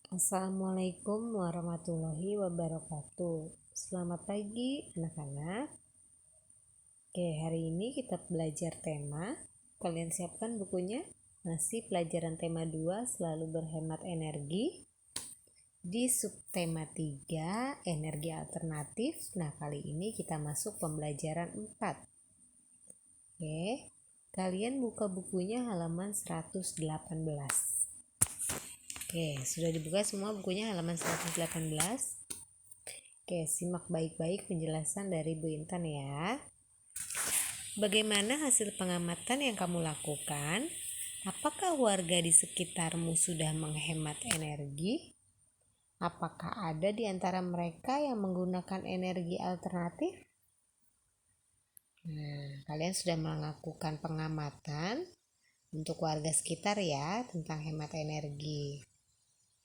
Assalamualaikum warahmatullahi wabarakatuh. Selamat pagi anak-anak. Oke, hari ini kita belajar tema. Kalian siapkan bukunya? Masih pelajaran tema 2, selalu berhemat energi. Di subtema 3, energi alternatif. Nah, kali ini kita masuk pembelajaran 4. Oke, kalian buka bukunya halaman 118. Oke, sudah dibuka semua bukunya halaman 118. Oke, simak baik-baik penjelasan dari Bu Intan ya. Bagaimana hasil pengamatan yang kamu lakukan? Apakah warga di sekitarmu sudah menghemat energi? Apakah ada di antara mereka yang menggunakan energi alternatif? Nah, kalian sudah melakukan pengamatan untuk warga sekitar ya tentang hemat energi.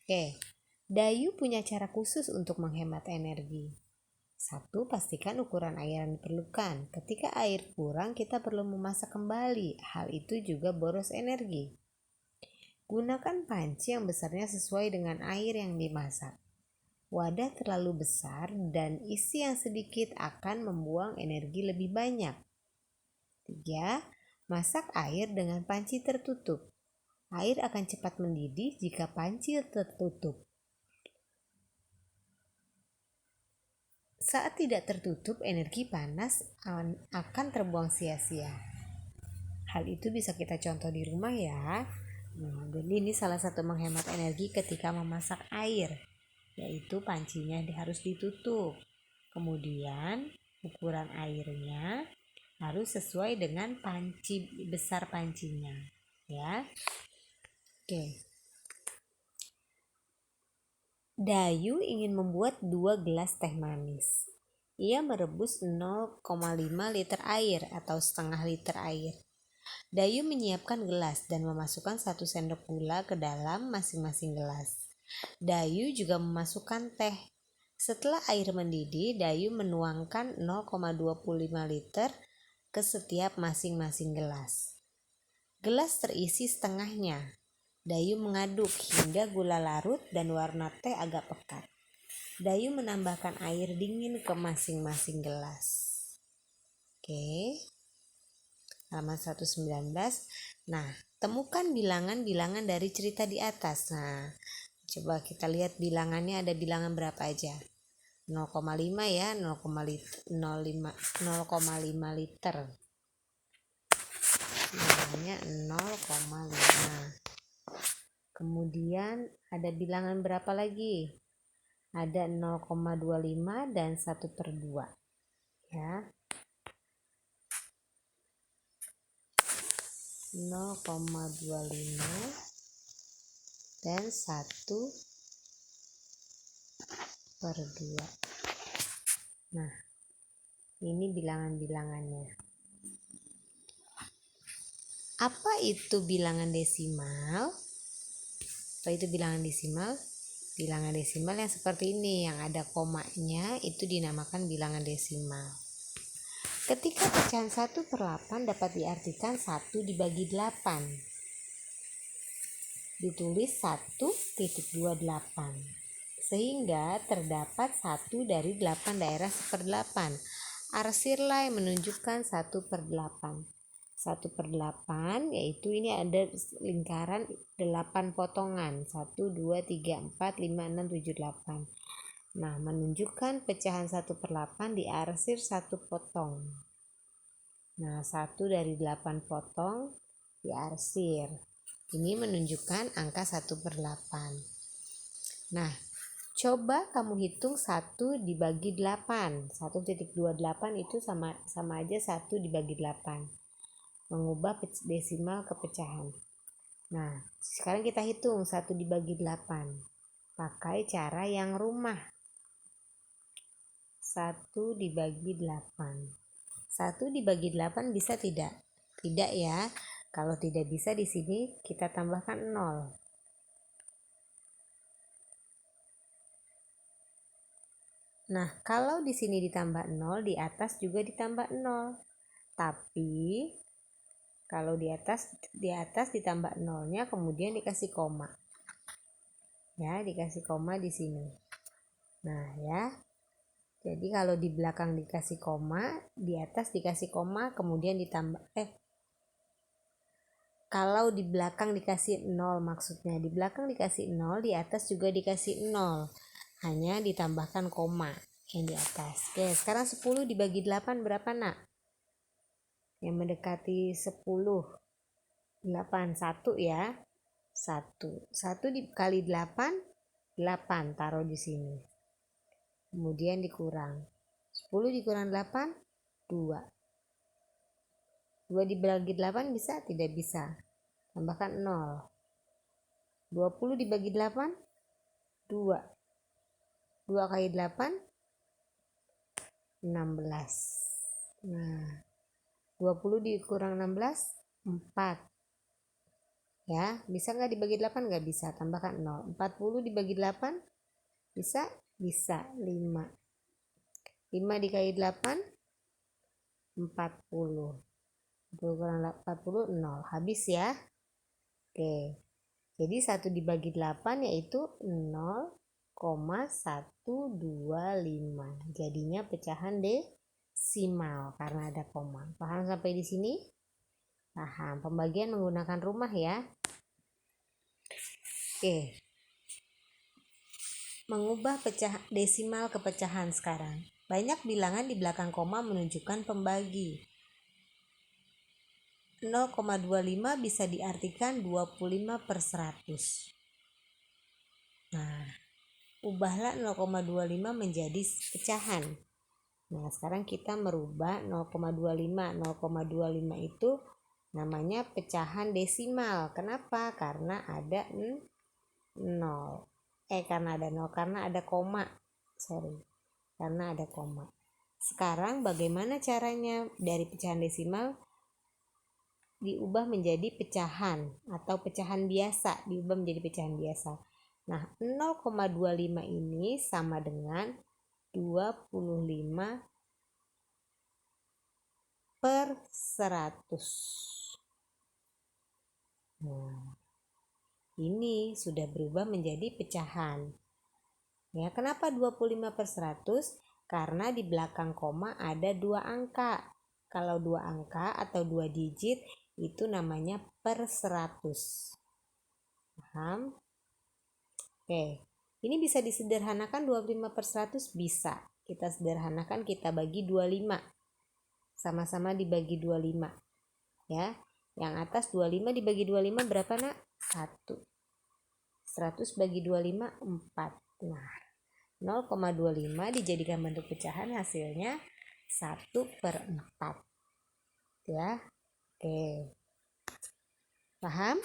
Oke, Dayu punya cara khusus untuk menghemat energi. 1. Pastikan ukuran air yang diperlukan. Ketika air kurang, kita perlu memasak kembali. Hal itu juga boros energi. Gunakan panci yang besarnya sesuai dengan air yang dimasak. Wadah terlalu besar dan isi yang sedikit akan membuang energi lebih banyak. 3. Masak air dengan panci tertutup. Air akan cepat mendidih jika panci tertutup. Saat tidak tertutup, energi panas akan terbuang sia-sia. Hal itu bisa kita contoh di rumah ya. Jadi ini salah satu menghemat energi ketika memasak air, yaitu pancinya harus ditutup. Kemudian ukuran airnya harus sesuai dengan panci besar pancinya, ya. Oke. Dayu ingin membuat 2 gelas teh manis. Ia merebus 0,5 liter air atau setengah liter air. Dayu menyiapkan gelas dan memasukkan 1 sendok gula ke dalam masing-masing gelas. Dayu juga memasukkan teh. Setelah air mendidih, Dayu menuangkan 0,25 liter ke setiap masing-masing gelas. Gelas terisi setengahnya. Dayu mengaduk hingga gula larut dan warna teh agak pekat. Dayu menambahkan air dingin ke masing-masing gelas. Oke. Halaman 119. Nah, temukan bilangan-bilangan dari cerita di atas. Nah, coba kita lihat bilangannya, ada bilangan berapa aja. 0,5 ya, 0,5 liter. Bilangannya 0,5. Kemudian ada bilangan berapa lagi? Ada 0,25 dan 1/2. Ya. 0,25 dan 1/2. Nah, ini bilangan-bilangannya. Apa itu bilangan desimal? Apa itu bilangan desimal? Bilangan desimal yang seperti ini, yang ada komanya, itu dinamakan bilangan desimal. Ketika pecahan 1/8 dapat diartikan 1 dibagi 8. Ditulis 1,28. Sehingga terdapat 1 dari 8 daerah 1/8. Arsirlah yang menunjukkan 1/8. 1/8 yaitu ini ada lingkaran 8 potongan. 1, 2, 3, 4, 5, 6, 7, 8. Nah, menunjukkan pecahan 1/8 diarsir 1 potong. Nah, 1 dari 8 potong diarsir. Ini menunjukkan angka 1/8. Nah, coba kamu hitung 1 dibagi 8. 1,28 itu sama aja 1 dibagi 8. Mengubah desimal ke pecahan. Nah, sekarang kita hitung 1 dibagi 8. Pakai cara yang rumah. 1 dibagi 8. 1 dibagi 8 bisa tidak? Tidak ya. Kalau tidak bisa, di sini kita tambahkan 0. Nah, kalau di sini ditambah 0, di atas juga ditambah 0. Tapi kalau di atas ditambah 0-nya kemudian dikasih koma. Ya, dikasih koma di sini. Nah, ya. Jadi kalau di belakang dikasih koma, di atas dikasih koma, kemudian ditambah kalau di belakang dikasih 0 maksudnya. Di belakang dikasih 0, di atas juga dikasih 0. Hanya ditambahkan koma yang di atas. Oke, sekarang 10 dibagi 8 berapa, Nak? Yang mendekati 10. 8, 1 ya. 1 dikali 8, 8 taruh di sini. Kemudian dikurang. 10 dikurang 8, 2. 2 dibagi 8 bisa? Tidak bisa. Tambahkan 0. 20 dibagi 8, 2. 2 kali 8, 16. Nah, 20 dikurang 16, 4. Ya, bisa nggak dibagi 8? Nggak bisa. Tambahkan 0. 40 dibagi 8, bisa? Bisa. 5. 5 dikali 8, 40. 40 kurang 40, 0. Habis ya. Oke. Jadi 1 dibagi 8 yaitu 0,125. Jadinya pecahan desimal karena ada koma. Paham sampai di sini? Paham. Pembagian menggunakan rumah ya. Oke. Mengubah desimal ke pecahan sekarang. Banyak bilangan di belakang koma menunjukkan pembagi. 0,25 bisa diartikan 25/100. Nah, ubahlah 0,25 menjadi pecahan. Nah, sekarang kita merubah 0,25. 0,25 itu namanya pecahan desimal. Kenapa? Karena ada 0. Karena ada 0, karena ada koma. Karena ada koma. Sekarang bagaimana caranya dari pecahan desimal diubah menjadi pecahan atau pecahan biasa, diubah menjadi pecahan biasa. Nah, 0,25 ini sama dengan 25/100. Nah, ini sudah berubah menjadi pecahan. Ya, kenapa 25/100? Karena di belakang koma ada 2 angka. Kalau 2 angka atau 2 digit itu namanya per 100. Paham? Oke. Ini bisa disederhanakan 25/100? Bisa. Kita sederhanakan, kita bagi 25. Sama-sama dibagi 25. Ya. Yang atas 25 dibagi 25 berapa, Nak? 1. 100 bagi 25, 4. Nah, 0,25 dijadikan bentuk pecahan, hasilnya 1/4. Ya. Oke. Paham?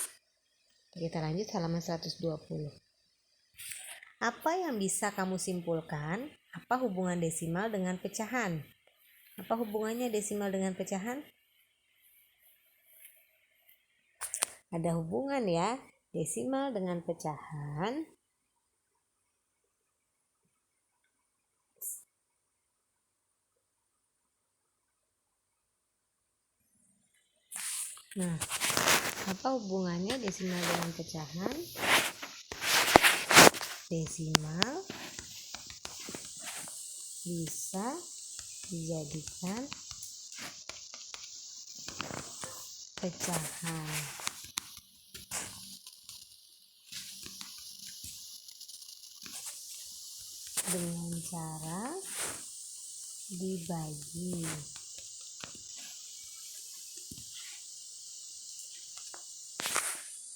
Kita lanjut halaman 120. Apa yang bisa kamu simpulkan? Apa hubungan desimal dengan pecahan? Apa hubungannya desimal dengan pecahan? Ada hubungan ya. Desimal dengan pecahan Nah, apa hubungannya desimal dengan pecahan? Desimal bisa dijadikan pecahan. Dengan cara dibagi.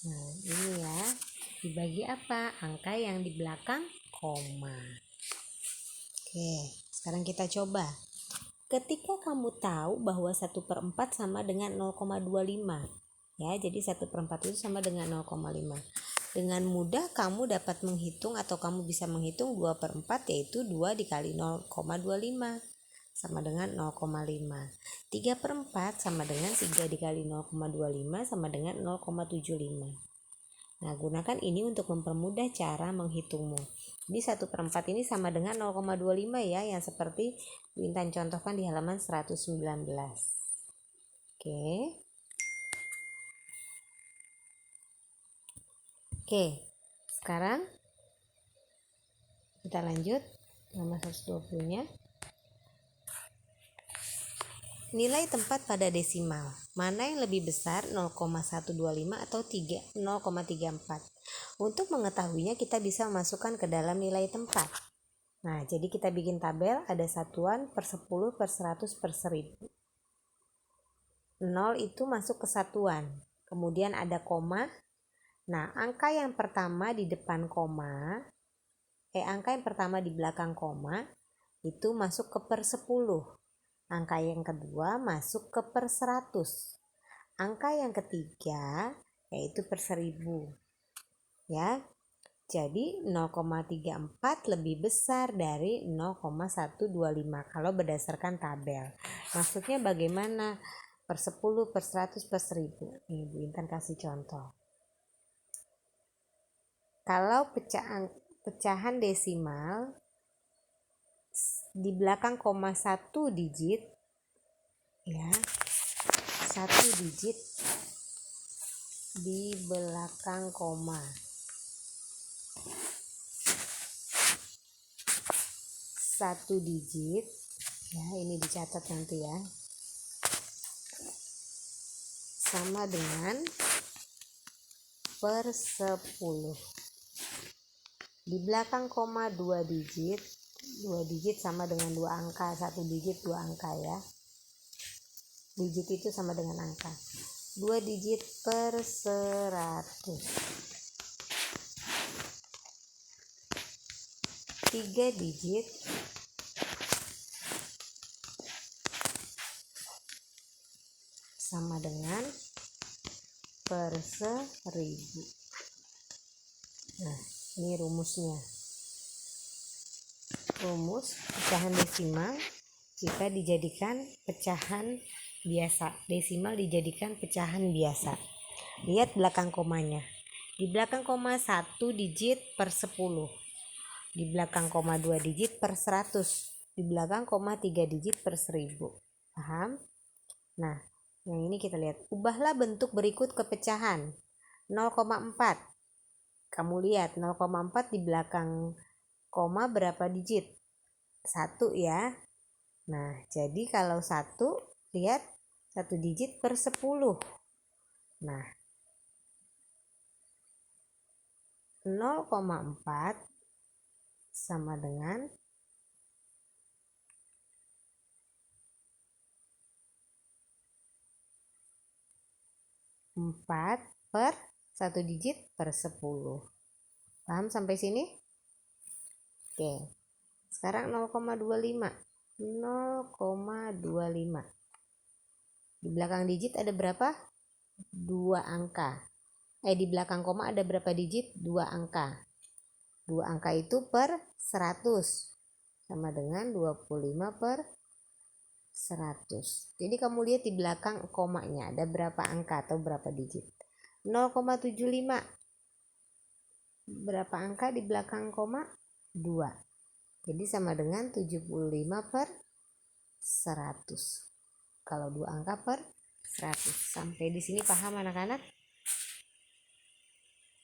Nah, ini ya. Dibagi apa? Angka yang di belakang koma. Oke, sekarang kita coba. Ketika kamu tahu bahwa 1/4 sama dengan 0,25. Ya, jadi 1/4 itu sama dengan 0,5. Dengan mudah kamu dapat menghitung atau kamu bisa menghitung 2/4 yaitu 2 dikali 0,25 sama dengan 0,5. 3/4 sama dengan 3 dikali 0,25 sama dengan 0,75. Nah, gunakan ini untuk mempermudah cara menghitungmu. Jadi 1/4 ini sama dengan 0,25 ya, yang seperti Intan contohkan di halaman 119. Oke. Oke, sekarang kita lanjut nomor 120-nya. Nilai tempat pada desimal. Mana yang lebih besar, 0,125 atau 0,34? Untuk mengetahuinya kita bisa masukkan ke dalam nilai tempat. Nah, jadi kita bikin tabel, ada satuan per 10, per 100, per 1000. 0 itu masuk ke satuan. Kemudian ada koma. Nah, angka yang pertama di depan koma, angka yang pertama di belakang koma itu masuk ke per 10. Angka yang kedua masuk ke per 100. Angka yang ketiga yaitu per 1000. Ya. Jadi 0,34 lebih besar dari 0,125 kalau berdasarkan tabel. Maksudnya bagaimana? Per 10, per 100, per 1000. Ini Bu Intan kasih contoh. Kalau pecahan desimal di belakang koma 1 digit, ya, 1 digit di belakang koma. 1 digit, ya, ini dicatat nanti ya, sama dengan per 10. Di belakang koma 2 digit sama dengan 2 angka, 1 digit 2 angka ya. Digit itu sama dengan angka. 2 digit per 100. 3 digit sama dengan per 1000. Nah, ini rumusnya. Rumus pecahan desimal jika dijadikan pecahan biasa. Desimal dijadikan pecahan biasa. Lihat belakang komanya. Di belakang koma 1 digit per 10. Di belakang koma 2 digit per 100. Di belakang koma 3 digit per 1000. Paham? Nah, yang ini kita lihat. Ubahlah bentuk berikut ke pecahan. 0,4. Kamu lihat 0,4 di belakang koma berapa digit? 1 ya. Nah, jadi kalau 1, lihat 1 digit per 10. Nah, 0,4 sama dengan 4 per 1 digit per 10. Paham sampai sini? Oke. Sekarang 0,25. 0,25. Di belakang digit ada berapa? 2 angka. Di belakang koma ada berapa digit? 2 angka. 2 angka itu per 100. Sama dengan 25 per 100. Jadi kamu lihat di belakang komanya ada berapa angka atau berapa digit. 0,75. Berapa angka di belakang koma? 2. Jadi sama dengan 75 per 100. Kalau 2 angka per 100. Sampai di sini paham anak-anak?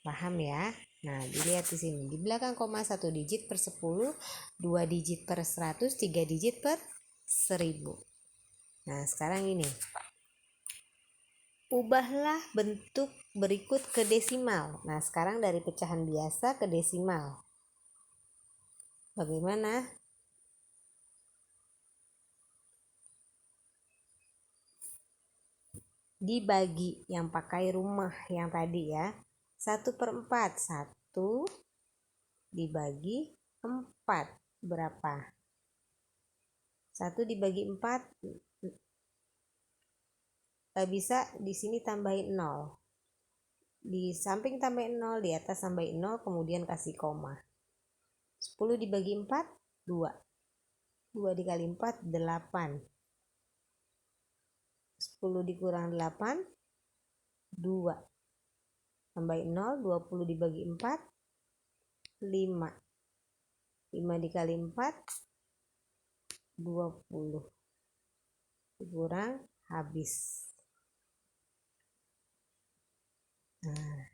Paham ya? Nah, dilihat di sini. Di belakang koma 1 digit per 10, 2 digit per 100, 3 digit per 1000. Nah, sekarang ini. Ubahlah bentuk berikut ke desimal. Nah, sekarang dari pecahan biasa ke desimal. Bagaimana? Dibagi yang pakai rumah yang tadi ya. 1/4. 1 dibagi 4. Berapa? 1 dibagi 4. Bisa di sini tambahin 0. Di samping tambahin 0, di atas tambahin 0, kemudian kasih koma. 10 dibagi 4, 2. 2 dikali 4, 8. 10 dikurang 8, 2. Tambahin 0, 20 dibagi 4, 5. 5 dikali 4, 20. Dikurang, habis. Nah,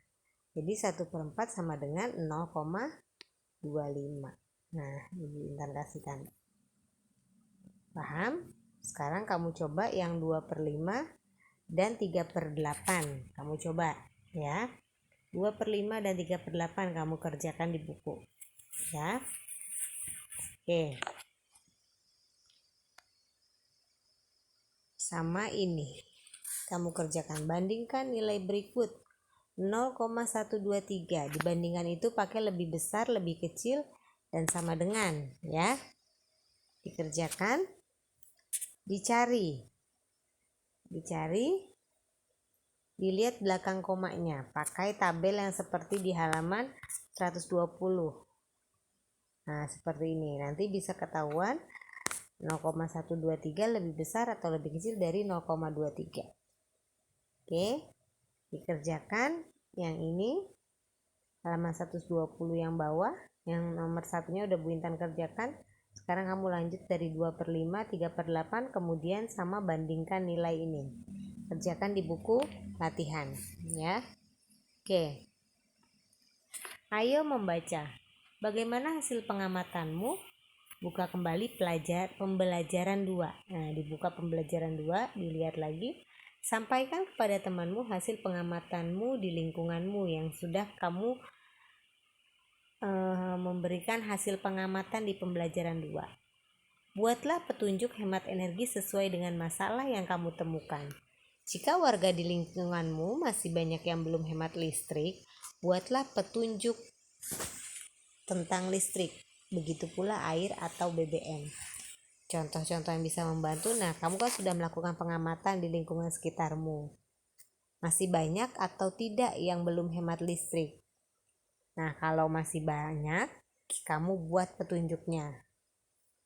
jadi 1/4 sama dengan 0,25. Nah, Ibu Intan kasihkan. Paham? Sekarang kamu coba yang 2/5 dan 3/8. Kamu coba ya. 2/5 dan 3/8 kamu kerjakan di buku. Ya. Oke. Sama ini. Kamu kerjakan. Bandingkan nilai berikut. 0,123. Dibandingkan itu pakai lebih besar, lebih kecil, dan sama dengan. Ya. Dikerjakan. Dicari, dilihat belakang komanya, pakai tabel yang seperti di halaman 120. Nah, seperti ini. Nanti bisa ketahuan 0,123 lebih besar atau lebih kecil dari 0,23. Oke, dikerjakan yang ini halaman 120 yang bawah, yang nomor satunya udah Bu Intan kerjakan. Sekarang kamu lanjut dari 2/5, 3/8, kemudian sama bandingkan nilai ini. Kerjakan di buku latihan ya. Oke. Ayo membaca. Bagaimana hasil pengamatanmu? Buka kembali pembelajaran 2. Nah, dibuka pembelajaran 2, dilihat lagi. Sampaikan kepada temanmu hasil pengamatanmu di lingkunganmu yang sudah kamu memberikan hasil pengamatan di pembelajaran 2. Buatlah petunjuk hemat energi sesuai dengan masalah yang kamu temukan. Jika warga di lingkunganmu masih banyak yang belum hemat listrik, buatlah petunjuk tentang listrik. Begitu pula air atau BBM. Contoh-contoh yang bisa membantu. Nah, kamu kan sudah melakukan pengamatan di lingkungan sekitarmu. Masih banyak atau tidak yang belum hemat listrik? Nah, kalau masih banyak, kamu buat petunjuknya.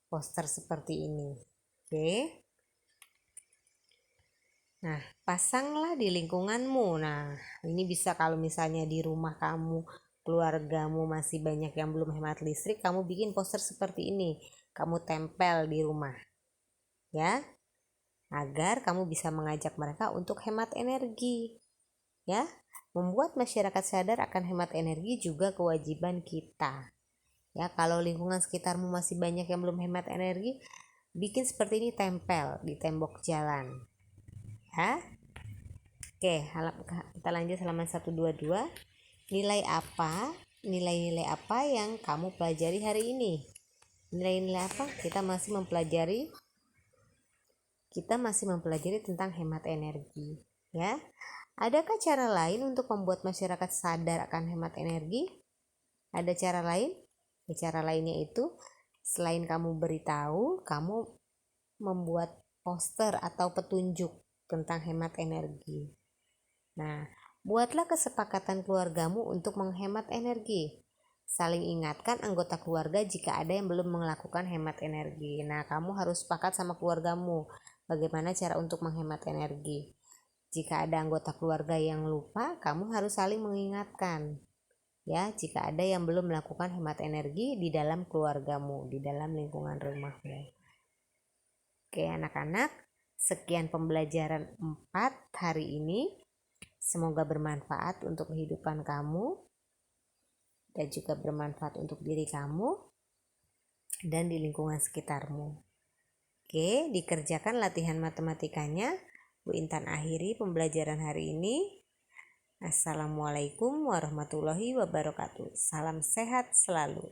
Poster seperti ini. Oke. Nah, pasanglah di lingkunganmu. Nah, ini bisa kalau misalnya di rumah kamu, keluargamu masih banyak yang belum hemat listrik, kamu bikin poster seperti ini. Kamu tempel di rumah. Ya. Agar kamu bisa mengajak mereka untuk hemat energi. Ya. Membuat masyarakat sadar akan hemat energi juga kewajiban kita. Ya, kalau lingkungan sekitarmu masih banyak yang belum hemat energi, bikin seperti ini, tempel di tembok jalan. Ya. Oke, kita lanjut halaman 122. Nilai-nilai apa yang kamu pelajari hari ini? Nilai-nilai apa? Kita masih mempelajari tentang hemat energi, ya. Adakah cara lain untuk membuat masyarakat sadar akan hemat energi? Ada cara lain? Cara lainnya itu selain kamu beritahu, kamu membuat poster atau petunjuk tentang hemat energi. Nah, buatlah kesepakatan keluargamu untuk menghemat energi. Saling ingatkan anggota keluarga jika ada yang belum melakukan hemat energi. Nah, kamu harus sepakat sama keluargamu bagaimana cara untuk menghemat energi. Jika ada anggota keluarga yang lupa, kamu harus saling mengingatkan. Ya, jika ada yang belum melakukan hemat energi di dalam keluargamu, di dalam lingkungan rumahmu. Oke, anak-anak, sekian pembelajaran 4 hari ini. Semoga bermanfaat untuk kehidupan kamu dan juga bermanfaat untuk diri kamu dan di lingkungan sekitarmu. Oke, dikerjakan latihan matematikanya. Bu Intan akhiri pembelajaran hari ini. Assalamualaikum warahmatullahi wabarakatuh. Salam sehat selalu.